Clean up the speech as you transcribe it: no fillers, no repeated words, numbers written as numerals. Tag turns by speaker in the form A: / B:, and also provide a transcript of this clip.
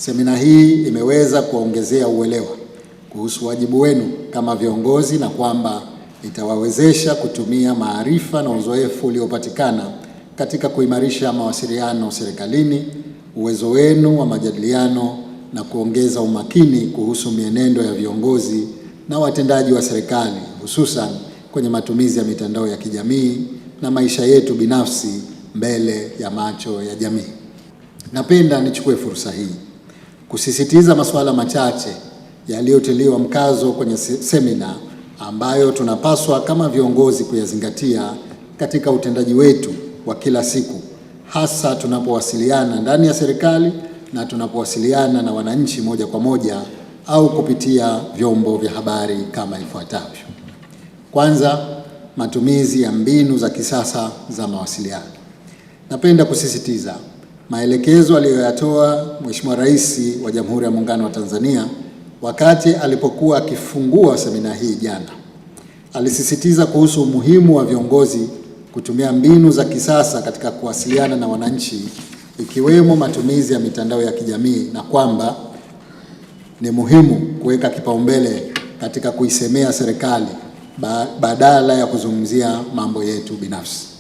A: Semina hii imeweza kuongezea uelewa kuhusu wajibu wenu kama viongozi na kwamba itawawezesha kutumia maarifa na uzoefu uliopatikana katika kuimarisha mawasiliano serikalini, uwezo wenu wa majadiliano na kuongeza umakini kuhusu mienendo ya viongozi na watendaji wa serikali, hususan kwenye matumizi ya mitandao ya kijamii na maisha yetu binafsi mbele ya macho ya jamii. Napenda nichukue fursa hii kusisitiza masuala machache yaliyotiliwa mkazo kwenye semina ambayo tunapaswa kama viongozi kuyazingatia katika utendaji wetu wa kila siku, hasa tunapowasiliana ndani ya serikali na tunapowasiliana na wananchi moja kwa moja au kupitia vyombo vya habari kama ifuatavyo. Kwanza, matumizi ya mbinu za kisasa za mawasiliano. Napenda kusisitiza maelekezo aliyoyatoa Mheshimiwa Rais wa Jamhuri ya Muungano wa Tanzania wakati alipokuwa akifungua semina hii jana. Alisisitiza kuhusu umuhimu wa viongozi kutumia mbinu za kisasa katika kuwasiliana na wananchi, ikiwemo matumizi ya mitandao ya kijamii, na kwamba ni muhimu kuweka kipaumbele katika kuisemea serikali badala ya kuzungumzia mambo yetu binafsi.